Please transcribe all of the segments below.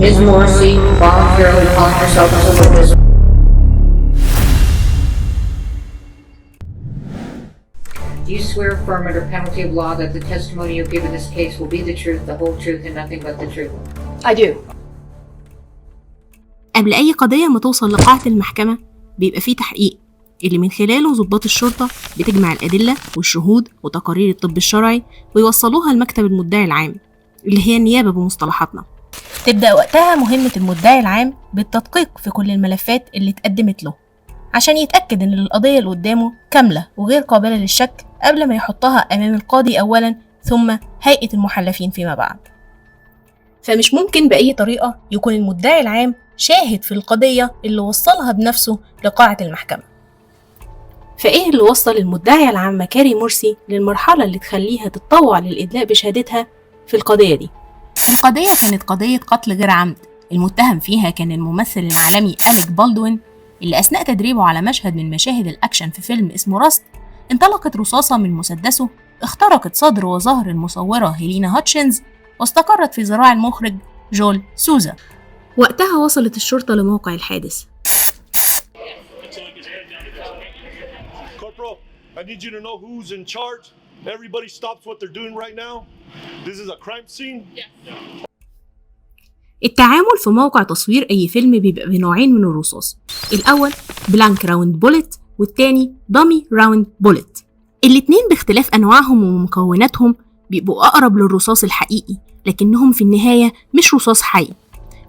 Ms. Morrissey voluntarily calling herself as a witness. Do you swear affirm under penalty of law that the testimony you give in this case will be the truth, the whole truth, and nothing but the truth? I do. قبل أي قضية ما توصل لقاعة المحكمة بيبقى فيه تحقيق اللي من خلاله ضباط الشرطة بتجمع الأدلة والشهود وتقارير الطب الشرعي ويوصلوها لمكتب المدعي العام اللي هي النيابة بمصطلحاتنا. تبدأ وقتها مهمة المدعي العام بالتدقيق في كل الملفات اللي اتقدمت له عشان يتأكد إن القضية اللي قدامه كاملة وغير قابلة للشك قبل ما يحطها أمام القاضي أولاً ثم هيئة المحلفين فيما بعد. فمش ممكن بأي طريقة يكون المدعي العام شاهد في القضية اللي وصلها بنفسه لقاعة المحكمة. فإيه اللي وصل المدعية العامة كاري مورسي للمرحلة اللي تخليها تتطوع للإدلاء بشهادتها في القضية دي؟ القضية كانت قضية قتل غير عمد. المتهم فيها كان الممثل العالمي أليك بالدوين اللي أثناء تدريبه على مشهد من مشاهد الأكشن في فيلم اسمه راست انطلقت رصاصة من مسدسه اخترقت صدر وظهر المصورة هيلينا هاتشنز واستقرت في ذراع المخرج جول سوزا. وقتها وصلت الشرطة لموقع الحادث. I need you to know who's in charge. Everybody stops what they're doing right now. This is a crime scene. التعامل في موقع تصوير أي فيلم بيبقى بنوعين من الرصاص. الأول بلانك راوند بوليت والتاني دامي راوند بوليت. الاتنين باختلاف أنواعهم ومكوناتهم بيبقوا أقرب للرصاص الحقيقي لكنهم في النهاية مش رصاص حي.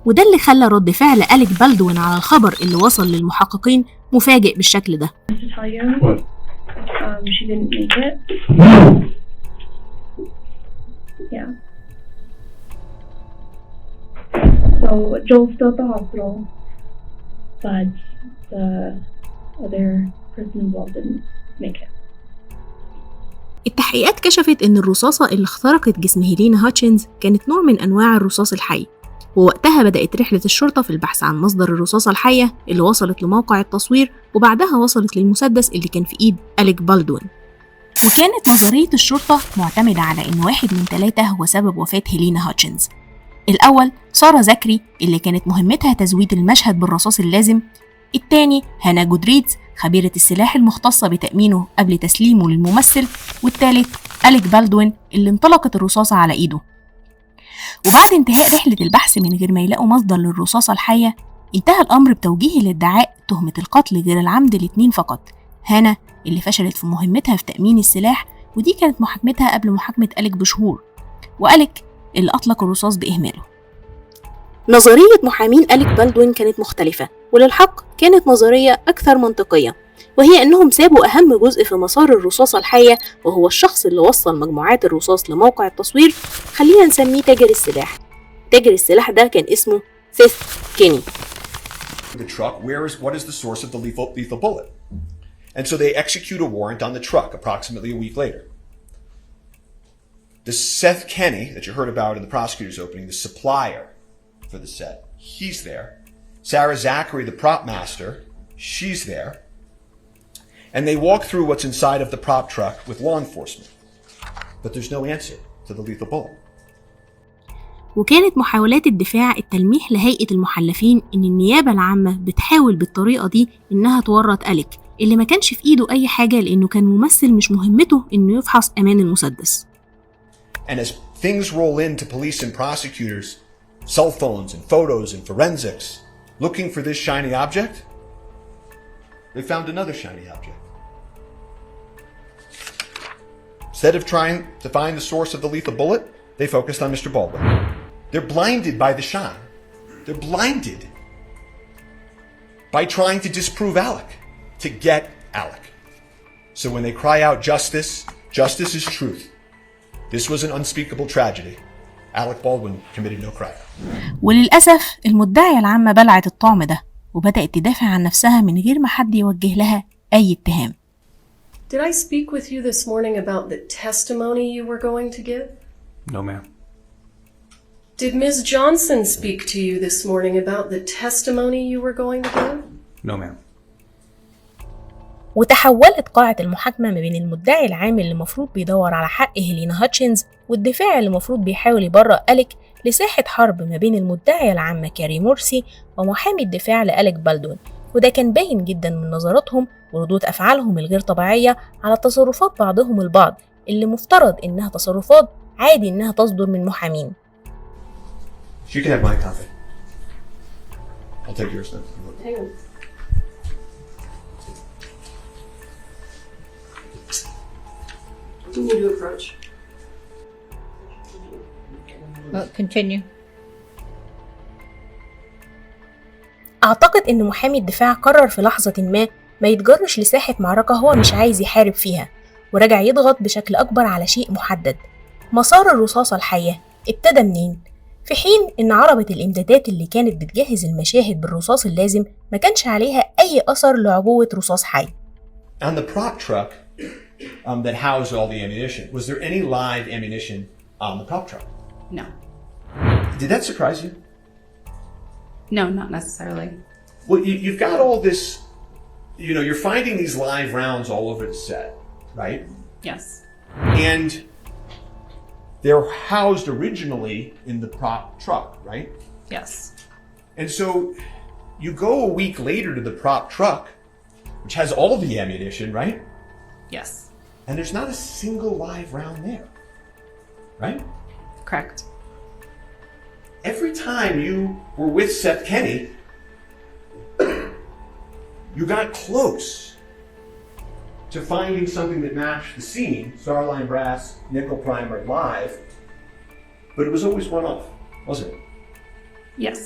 وده اللي خلى رد فعل أليك بالدوين على الخبر اللي وصل للمحققين مفاجئ بالشكل ده. She didn't make it. Yeah. So Joel's still at the hospital, but the other person involved didn't make it. التحقيقات كشفت إن الرصاصة اللي اخترقت جسم هيلينا هاتشنز كانت نوع من أنواع الرصاص الحي، ووقتها بدأت رحلة الشرطة في البحث عن مصدر الرصاصة الحية اللي وصلت لموقع التصوير وبعدها وصلت للمسدس اللي كان في إيد أليك بالدوين. وكانت نظرية الشرطة معتمدة على إن 1 من 3 هو سبب وفاة هيلينا هاتشنز. الأول سارة زكري اللي كانت مهمتها تزويد المشهد بالرصاص اللازم، التاني هانا جودريدز خبيرة السلاح المختصة بتأمينه قبل تسليمه للممثل، والتالت أليك بالدوين اللي انطلقت الرصاصة على إيده. وبعد انتهاء رحلة البحث من غير ما يلاقوا مصدر للرصاصة الحية انتهى الأمر بتوجيه الادعاء تهمة القتل غير العمد ل2 فقط، هانا اللي فشلت في مهمتها في تأمين السلاح ودي كانت محاكمتها قبل محاكمة أليك بشهور، وأليك اللي أطلق الرصاص بإهماله. نظرية محامين أليك بالدوين كانت مختلفة وللحق كانت نظرية أكثر منطقية، وهي أنهم سابوا أهم جزء في مسار الرصاصة الحية وهو الشخص اللي وصل مجموعات الرصاص لموقع التصوير. خلينا نسميه تاجر السلاح. تاجر السلاح ده كان اسمه سيث كيني. The truck, what is the source of the lethal bullet? And so they execute a warrant on the truck approximately a week later. The Seth Kenny that you heard about in the prosecutor's opening, the supplier for the set, he's there. Sarah Zachary, the prop master, she's there. And they walk through what's inside of the prop truck with law enforcement. But there's no answer to the lethal bullet. وكانت محاولات الدفاع التلميح لهيئة المحلفين إن النيابة العامة بتحاول بالطريقة دي إنها تورط أليك اللي ما كانش في إيده أي حاجة لأنه كان ممثل مش مهمته إنه يفحص أمان المسدس. And as things roll into police and prosecutors, cell phones and photos and forensics, looking for this shiny object, they found another shiny object. Instead of trying to find the source of the lethal bullet, they focused on Mr. Baldwin. They're blinded by the shine. They're blinded by trying to disprove Alec, to get Alec. So when they cry out justice, justice is truth. This was an unspeakable tragedy. Alec Baldwin committed no crime. وللأسف المدعية العامة بلعت الطعم ده وبدأت تدافع عن نفسها من غير ما حد يوجه لها أي اتهام. Did I speak with you this morning about the testimony you were going to give? No, ma'am. Did Ms. Johnson speak to you this morning about the testimony you were going to give? No, ma'am. وتحولت قاعة المحاكمة ما بين المدعي العام اللي المفروض بيدور على حق هيلينا هاتشنز والدفاع اللي المفروض بيحاول يبرأ أليك لساحة حرب ما بين المدعية العامة كاري مورسي ومحامي الدفاع لأليك بالدوين، وده كان باين جدا من نظراتهم وردود أفعالهم الغير طبيعية على تصرفات بعضهم البعض اللي مفترض إنها تصرفات عادي إنها تصدر من محامين. You can have my copy. I'll take yours then. Hang on. Who will you approach? Well, continue. أعتقد إن محامي الدفاع قرر في لحظة ما يتجرش لساحة معركة هو مش عايز يحارب فيها، ورجع يضغط بشكل أكبر على شيء محدد. مسار الرصاصة الحية ابتدى منين؟ في حين إن عربة الإمدادات اللي كانت بتجهز المشاهد بالرصاص اللازم ما كانش عليها أي أثر لعبوة رصاص حي. On the prop truck that housed all the ammunition, was there any live ammunition on the prop truck? No. Did that surprise you? No, not necessarily. Well, you've got all this, you know, you're finding these live rounds all over the set, right? Yes. And they're housed originally in the prop truck, right? Yes. And so you go a week later to the prop truck, which has all the ammunition, right? Yes. And there's not a single live round there, right? Correct. Every time you were with Seth Kenny, you got close to finding something that matched the scene, Starline Brass, Nickel Primer, live, but it was always one off, wasn't it? Yes.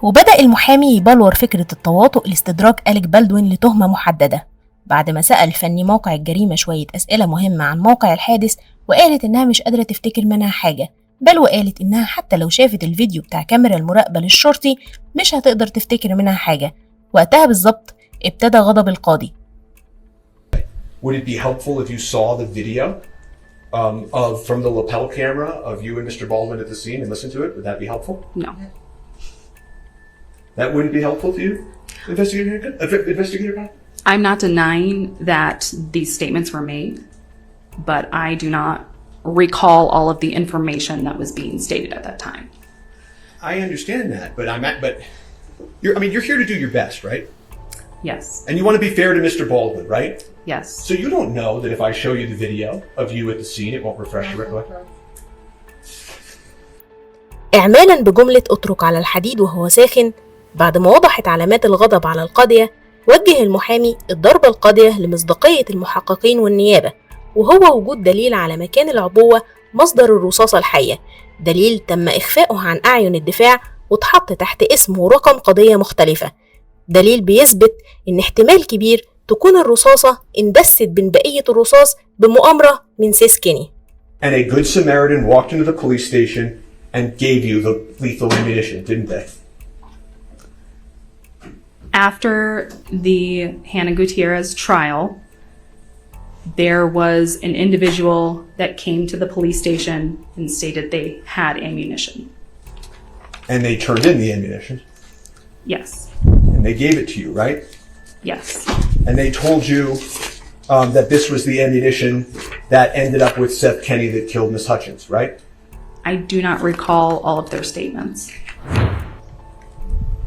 وبدأ المحامي يبلور فكرة التواطؤ لاستدراك أليك بالدوين لتهمة محددة بعد ما سأل فني موقع الجريمة شوية أسئلة مهمة عن موقع الحادث، وقالت إنها مش قادرة تفتكر منها حاجة، بل وقالت إنها حتى لو شافت الفيديو بتاع كاميرا المراقبة للشرطي مش هتقدر تفتكر منها حاجة. وقتها بالظبط ابتدى غضب القاضي. Would it be helpful if you saw the video from the lapel camera of you and Mr. Baldwin at the scene and listen to it? Would that be helpful? No. That wouldn't be helpful to you, Investigator? I'm not denying that these statements were made, but I do not recall all of the information that was being stated at that time. I understand that, but you're here to do your best, right? Yes. And you want to be fair to Mr. Baldwin, right? Yes. So you don't know that if I show you the video of you at the scene, it won't refresh your recollection? إعمالا بجملة اترك على الحديد وهو ساخن، بعد ما وضحت علامات الغضب على القضية، وجه المحامي الضربة القاضية لمصداقية المحققين والنيابة، وهو وجود دليل على مكان العبوة مصدر الرصاصة الحية، دليل تم إخفاؤه عن أعين الدفاع واتحط تحت اسم ورقم قضية مختلفة، دليل بيثبت إن احتمال كبير تكون الرصاصة اندست بين بقية الرصاص بمؤامرة من سيس كيني. And a good Samaritan walked into the police station and gave you the lethal ammunition, didn't they? After the Hannah Gutierrez trial, there was an individual that came to the police station and stated they had ammunition. And they turned in the ammunition. Yes. And they gave it to you, right? Yes. And they told you that this was the ammunition that ended up with Seth Kenny that killed Miss Hutchins, right? I do not recall all of their statements.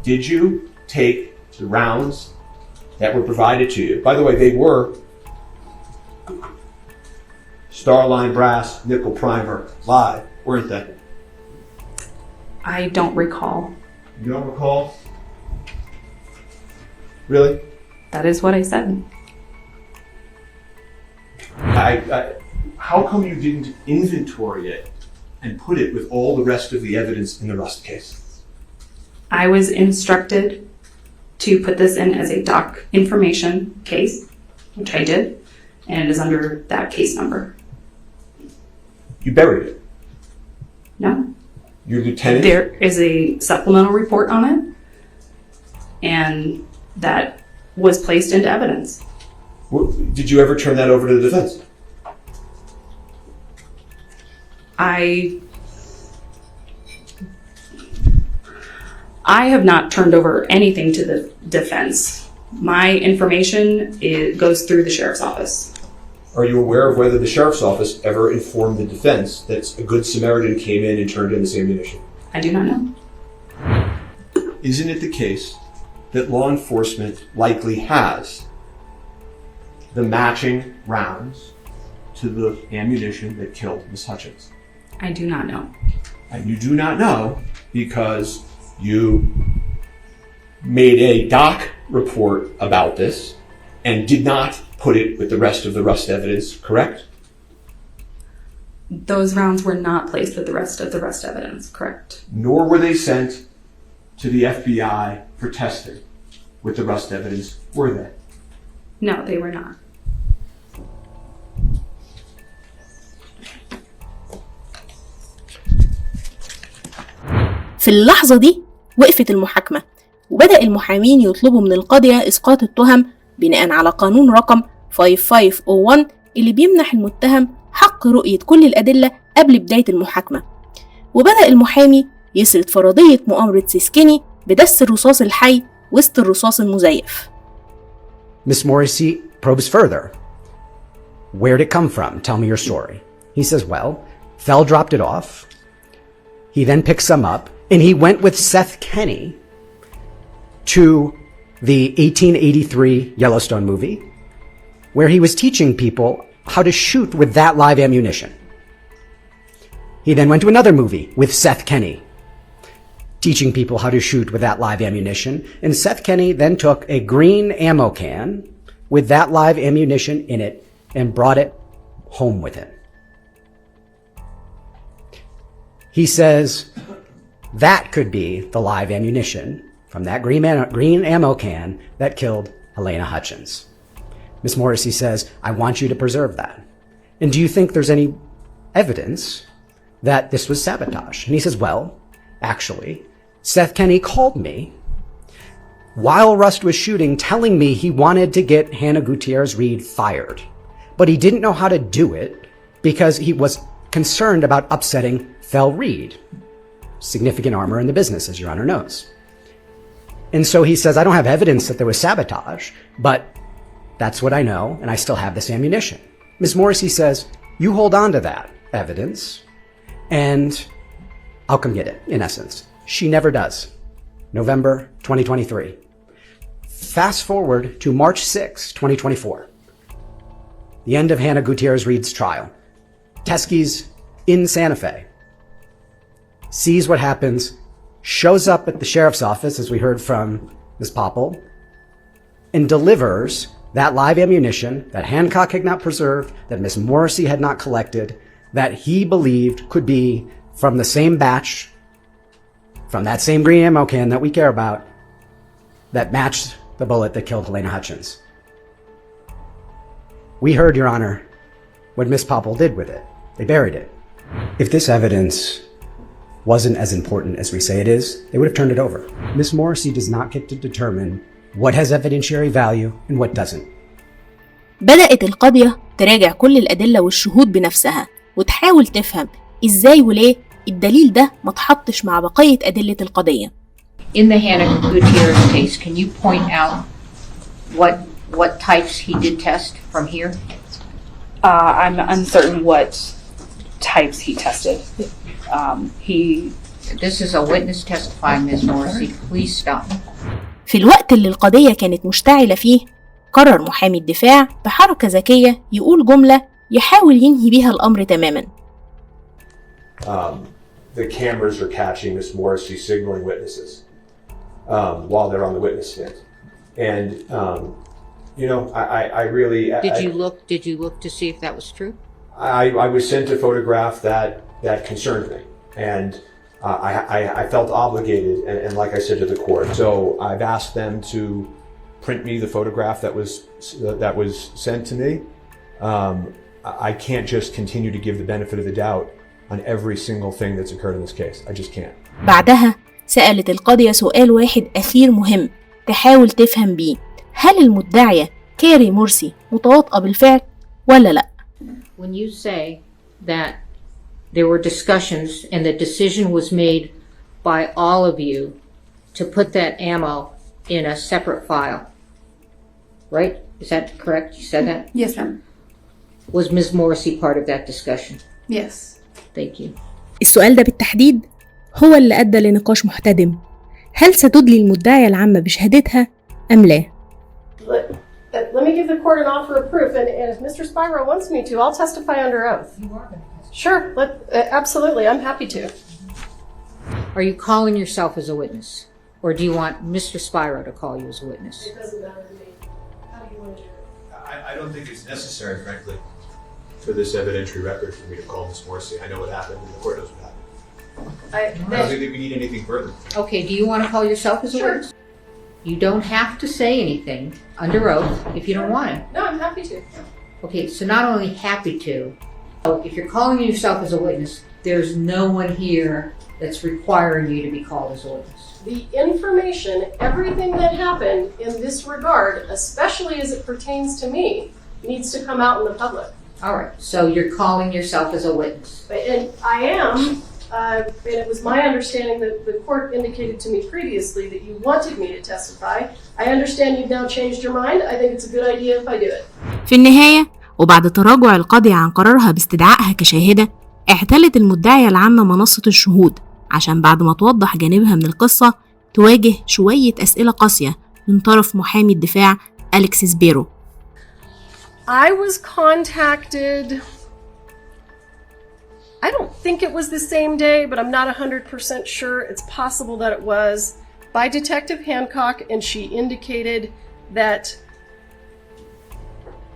Did you take the rounds that were provided to you? By the way, they were Starline Brass, Nickel Primer, live, weren't they? I don't recall. You don't recall? Really? That is what I said. How come you didn't inventory it and put it with all the rest of the evidence in the Rust case? I was instructed to put this in as a doc information case, which I did, and it is under that case number. You buried it? No. Your lieutenant? There is a supplemental report on it, and that was placed into evidence. Did you ever turn that over to the defense? I have not turned over anything to the defense My information goes through the sheriff's office. Are you aware of whether the sheriff's office ever informed the defense that a good Samaritan came in and turned in this ammunition? I do not know. Isn't it the case that law enforcement likely has the matching rounds to the ammunition that killed Ms. Hutchins? I do not know. And you do not know because you made a doc report about this and did not put it with the rest of the rust evidence, correct? Those rounds were not placed with the rest of the rust evidence, correct? Nor were they sent to the FBI for testing with the rust evidence, were they? No, they were not. في اللحظة دي وقفت المحاكمة، وبدأ المحامين يطلبوا من القاضية إسقاط التهم بناء على قانون رقم 5501 اللي بيمنح المتهم حق رؤية كل الأدلة قبل بداية المحاكمة. وبدأ المحامي يسرد فرضية مؤامرة سيسكيني بدس الرصاص الحي وسط الرصاص المزيف. Miss Morrissey probes further. Where'd it come from? Tell me your story. He says, well, Fell dropped it off. He then picks some up, and he went with Seth Kenny to the 1883 Yellowstone movie, where he was teaching people how to shoot with that live ammunition. He then went to another movie with Seth Kenny, teaching people how to shoot with that live ammunition, and Seth Kenny then took a green ammo can with that live ammunition in it and brought it home with him. He says that could be the live ammunition from that green ammo can that killed Helena Hutchins. Miss Morrissey says, I want you to preserve that. And do you think there's any evidence that this was sabotage? And he says, well, actually, Seth Kenny called me while Rust was shooting, telling me he wanted to get Hannah Gutierrez-Reed fired, but he didn't know how to do it because he was concerned about upsetting Fel Reed, significant armor in the business, as Your Honor knows. And so he says, I don't have evidence that there was sabotage, but that's what I know, and I still have this ammunition. Ms. Morrissey says, you hold on to that evidence, and I'll come get it, in essence. She never does. November 2023. Fast forward to March 6, 2024. The end of Hannah Gutierrez-Reed's trial. Teskey's in Santa Fe. Sees what happens, shows up at the sheriff's office, as we heard from Ms. Popple, and delivers that live ammunition that Hancock had not preserved, that Ms. Morrissey had not collected, that he believed could be from the same batch, from that same green ammo can that we care about, that matched the bullet that killed Helena Hutchins. We heard, Your Honor, what Ms. Popple did with it. They buried it. If this evidence wasn't as important as we say it is, they would have turned it over. Ms. Morrissey does not get to determine what has evidentiary value and what doesn't. بدأت القضية تراجع كل الأدلة والشهود بنفسها وتحاول تفهم إزاي وليه الدليل ده ما تحطش مع بقية أدلة القضية. In the Hannah Gutierrez case, can you point out what types he did test from here? I'm uncertain what types he tested. This is a witness testifying, Ms. Morrissey. Please stop. في الوقت اللي القضية كانت مشتعلة فيه، قرر محامي الدفاع بحركة ذكية يقول جملة يحاول ينهي بيها الأمر تماماً. The cameras are catching Miss Morrissey signaling witnesses while they're on the witness stand, and you know, I really Did you look to see if that was true? I was sent a photograph that concerned me, and I felt obligated, and like I said to the court, so I've asked them to print me the photograph that was sent to me. I can't just continue to give the benefit of the doubt on every single thing that's occurred in this case. I just can't. بعدها سألت القاضية سؤال واحد أخير مهم تحاول تفهم بيه، هل المدعية كاري مرسي متواطئة بالفعل ولا لأ؟ When you say that there were discussions and the decision was made by all of you to put that ammo in a separate file, right? Is that correct? You said that? Yes, ma'am. Was Ms. Morrissey part of that discussion? Yes. Thank you. السؤال ده بالتحديد هو اللي أدى لنقاش محتدم. هل ستدلي المدعية العامة بشهادتها أم لا؟ Let me give the court an offer of proof, and if Mr. Spiro wants me to, I'll testify under oath. You are going to testify. Sure, absolutely, I'm happy to. Are you calling yourself as a witness? Or do you want Mr. Spiro to call you as a witness? It doesn't matter to me. How do you want to do it? I don't think it's necessary, frankly, for this evidentiary record for me to call Ms. Morrissey. I know what happened, and the court knows what happened. I don't think we need anything further. Okay, do you want to call yourself as a witness? You don't have to say anything under oath if you don't want to. No, I'm happy to. Okay, so not only happy to, if you're calling yourself as a witness, there's no one here that's requiring you to be called as a witness. The information, everything that happened in this regard, especially as it pertains to me, needs to come out in the public. All right, so you're calling yourself as a witness. And I am, and it was my understanding that the court indicated to me previously that you wanted me to testify. I understand you've now changed your mind. I think it's a good idea if I do it. في النهاية وبعد تراجع القاضية عن قرارها باستدعائها كشاهدة، اعتلت المدعية العامة منصة الشهود عشان بعد ما توضح جانبها من القصة تواجه شوية أسئلة قاسية من طرف محامي الدفاع أليكس سبيرو. I was contacted, I don't think it was the same day, but I'm not 100% sure. It's possible that it was, by Detective Hancock, and she indicated that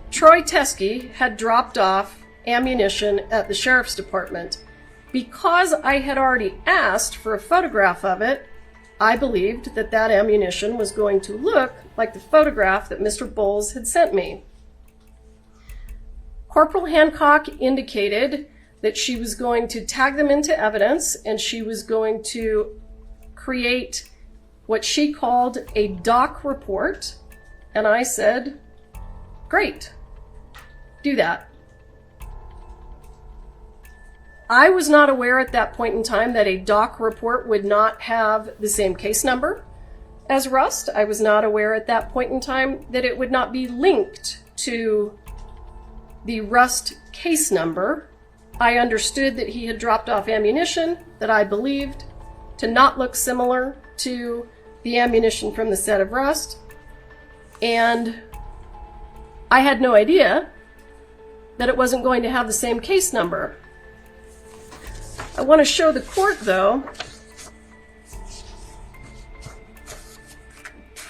Troy Teskey had dropped off ammunition at the sheriff's department. Because I had already asked for a photograph of it, I believed that that ammunition was going to look like the photograph that Mr. Bowles had sent me. Corporal Hancock indicated that she was going to tag them into evidence and she was going to create what she called a doc report. And I said, great, do that. I was not aware at that point in time that a doc report would not have the same case number as Rust. I was not aware at that point in time that it would not be linked to the Rust case number. I understood that he had dropped off ammunition that I believed to not look similar to the ammunition from the set of Rust. And I had no idea that it wasn't going to have the same case number. I want to show the court, though,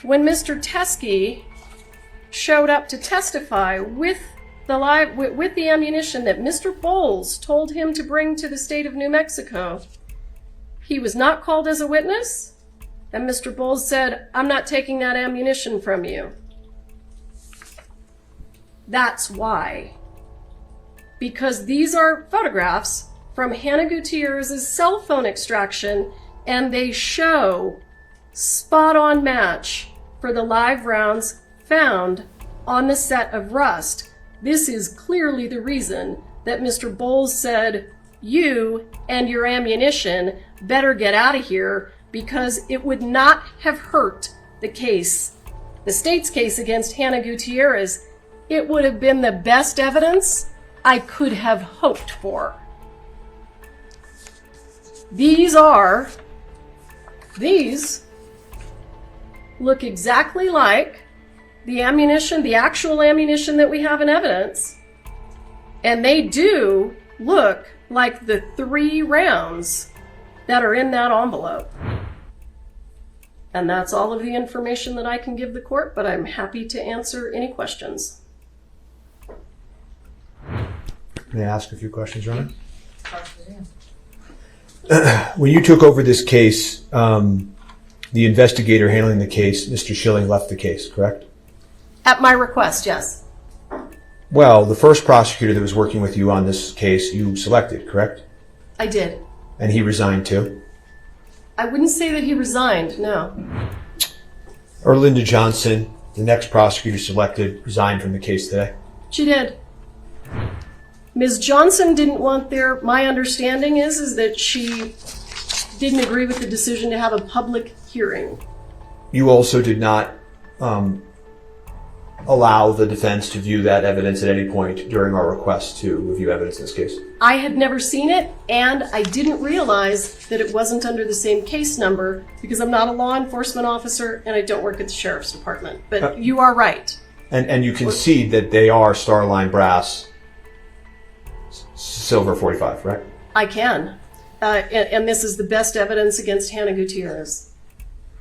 when Mr. Teskey showed up to testify with the ammunition that Mr. Bowles told him to bring to the state of New Mexico, he was not called as a witness, and Mr. Bowles said, "I'm not taking that ammunition from you." That's why. Because these are photographs from Hannah Gutierrez's cell phone extraction, and they show spot-on match for the live rounds found on the set of Rust. This is clearly the reason that Mr. Bowles said, "You and your ammunition better get out of here," because it would not have hurt the case, the state's case against Hannah Gutierrez. It would have been the best evidence I could have hoped for. These look exactly like the ammunition, the actual ammunition that we have in evidence, and they do look like the 3 rounds that are in that envelope. And that's all of the information that I can give the court, but I'm happy to answer any questions. May I ask a few questions, Your Honor? When you took over this case, the investigator handling the case, Mr. Schilling, left the case, correct? At my request, yes. Well, the first prosecutor that was working with you on this case, you selected, correct? I did. And he resigned too? I wouldn't say that he resigned, no. Erlinda Johnson, the next prosecutor selected, resigned from the case today? She did. Ms. Johnson didn't want my understanding is that she didn't agree with the decision to have a public hearing. You also did not allow the defense to view that evidence at any point during our request to review evidence in this case? I had never seen it, and I didn't realize that it wasn't under the same case number because I'm not a law enforcement officer and I don't work at the sheriff's department. But you are right. And you concede that they are Starline brass silver 45, right? I can. And this is the best evidence against Hannah Gutierrez.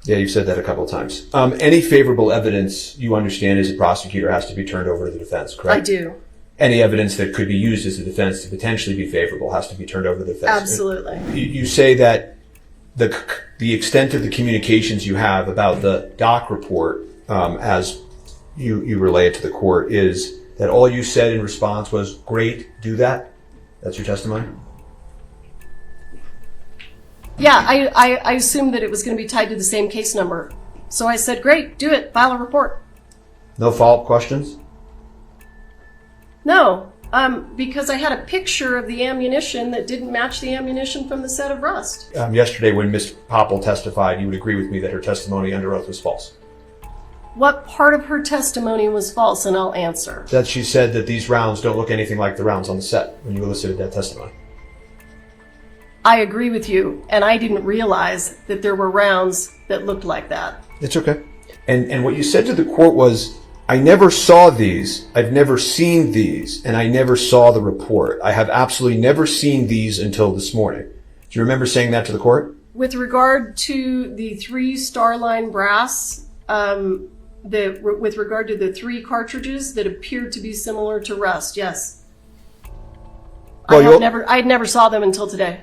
Yeah, you've said that a couple of times. Any favorable evidence you understand as a prosecutor has to be turned over to the defense, correct? I do. Any evidence that could be used as a defense to potentially be favorable has to be turned over to the defense. Absolutely. You say that the extent of the communications you have about the doc report, as you relay it to the court, is that all you said in response was, "Great, do that"? That's your testimony? Yeah, I assumed that it was going to be tied to the same case number. So I said, great, do it, file a report. No follow-up questions? No, because I had a picture of the ammunition that didn't match the ammunition from the set of Rust. Yesterday when Ms. Popple testified, you would agree with me that her testimony under oath was false. What part of her testimony was false, and I'll answer. That she said that these rounds don't look anything like the rounds on the set when you elicited that testimony. I agree with you, and I didn't realize that there were rounds that looked like that. It's okay. And what you said to the court was, I never saw these, I've never seen these, and I never saw the report. I have absolutely never seen these until this morning. Do you remember saying that to the court? With regard to the 3 Starline brass, with regard to the 3 cartridges that appeared to be similar to Rust, yes. Well, I never saw them until today.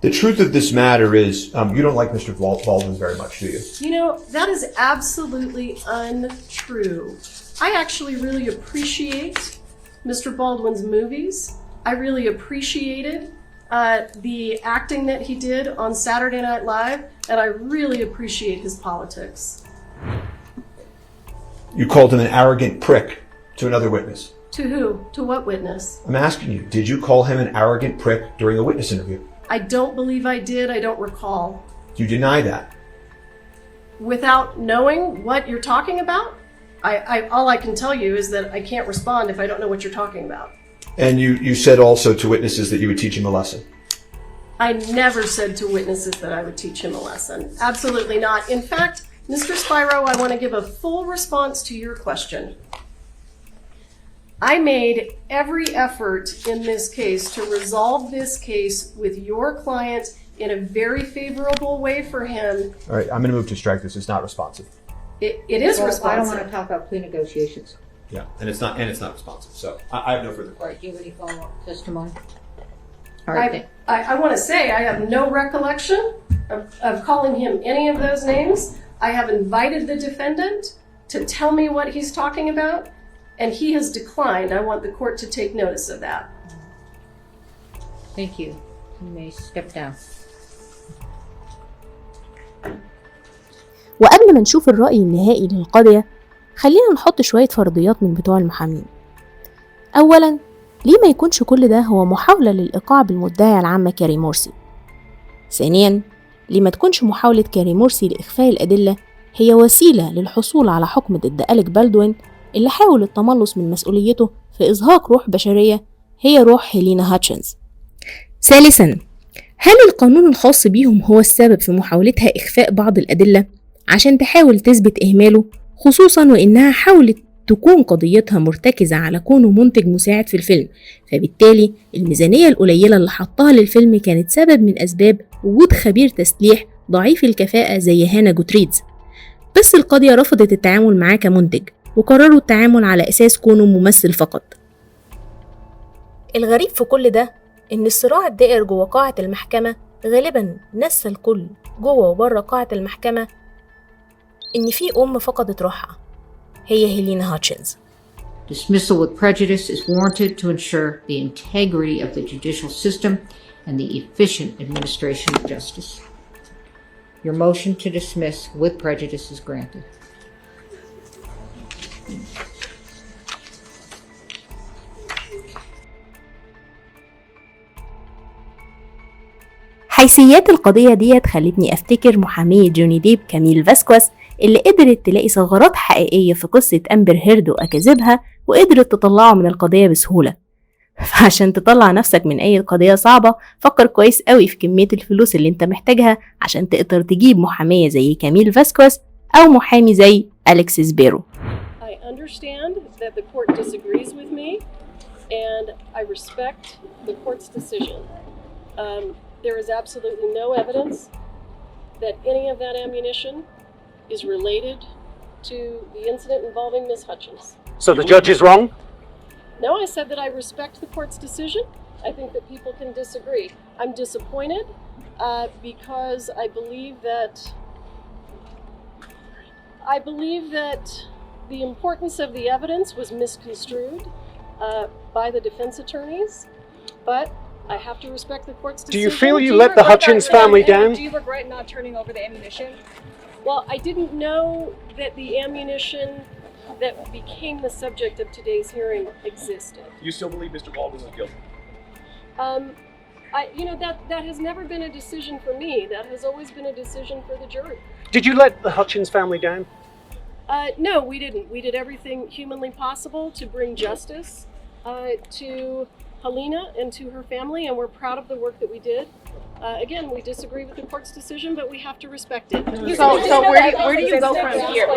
The truth of this matter is, you don't like Mr. Baldwin very much, do you? You know, that is absolutely untrue. I actually really appreciate Mr. Baldwin's movies. I really appreciated the acting that he did on Saturday Night Live, and I really appreciate his politics. You called him an arrogant prick to another witness. To who? To what witness? I'm asking you, did you call him an arrogant prick during a witness interview? I don't believe I did. I don't recall. Do you deny that? Without knowing what you're talking about? All I can tell you is that I can't respond if I don't know what you're talking about. And you said also to witnesses that you would teach him a lesson. I never said to witnesses that I would teach him a lesson. Absolutely not. In fact, Mr. Spiro, I want to give a full response to your question. I made every effort in this case to resolve this case with your client in a very favorable way for him. All right, I'm going to move to strike this. It's not responsive. It is responsive. I don't want to talk about plea negotiations. Yeah, and it's not responsive. So I have no further questions. All right, do you have any follow-up testimony? All right. I want to say I have no recollection of calling him any of those names. I have invited the defendant to tell me what he's talking about, and he has declined. I want the court to take notice of that. Thank you. You may step down. وقبل ما نشوف الرأي النهائي للقضية، خلينا نحط شوية فرضيات من بتوع المحامين. أولاً، ليه ما يكونش كل ده هو محاولة للإيقاع بالمدعية العامة كاري مورسي؟ ثانياً، ليه ما تكونش محاولة كاري مورسي لإخفاء الأدلة هي وسيلة للحصول على حكم ضد أليك بالدوين اللي حاول التملص من مسؤوليته في إزهاق روح بشرية هي روح هيلينا هاتشنز؟ ثالثاً، هل القانون الخاص بيهم هو السبب في محاولتها إخفاء بعض الأدلة عشان تحاول تثبت إهماله، خصوصاً وإنها حاولت تكون قضيتها مرتكزة على كونه منتج مساعد في الفيلم، فبالتالي الميزانية القليلة اللي حطها للفيلم كانت سبب من أسباب وجود خبير تسليح ضعيف الكفاءة زي هانا جوتريدز. بس القضية رفضت التعامل معاه كمنتج وقرروا التعامل على أساس كونه ممثل فقط. الغريب في كل ده إن الصراع الدائر جوه قاعة المحكمة غالباً نسى الكل جوه وبره قاعة المحكمة إن في فقدت روحها هي هيلينا هاتشنز. Dismissal with prejudice is warranted to ensure the integrity of the judicial system and the efficient administration of justice. Your motion to dismiss with prejudice is granted. حيثيات القضية ديت خلتني أفتكر محامية جوني ديب كاميل فاسكوس اللي قدرت تلاقي ثغرات حقيقية في قصة أمبر هيرد وأكاذيبها وقدرت تطلعه من القضية بسهولة. فعشان تطلع نفسك من أي قضية صعبة فكر كويس قوي في كمية الفلوس اللي انت محتاجها عشان تقدر تجيب محامية زي كاميل فاسكوس أو محامي زي أليكس سبيرو. I understand that the court disagrees with me and I respect the court's decision. There is absolutely no evidence that any of that ammunition is related to the incident involving Ms. Hutchins. So the judge is wrong? No, I said that I respect the court's decision. I think that people can disagree. I'm disappointed because I believe that the importance of the evidence was misconstrued by the defense attorneys, but I have to respect the court's decision. Do you feel you let the Hutchins family down? Do you regret not turning over the ammunition? Well, I didn't know that the ammunition that became the subject of today's hearing existed. You still believe Mr. Baldwin was guilty? That has never been a decision for me. That has always been a decision for the jury. Did you let the Hutchins family down? No, we didn't. We did everything humanly possible to bring justice to Helena and to her family, and we're proud of the work that we did. Again, we disagree with the court's decision, but we have to respect it. So where do you go from here?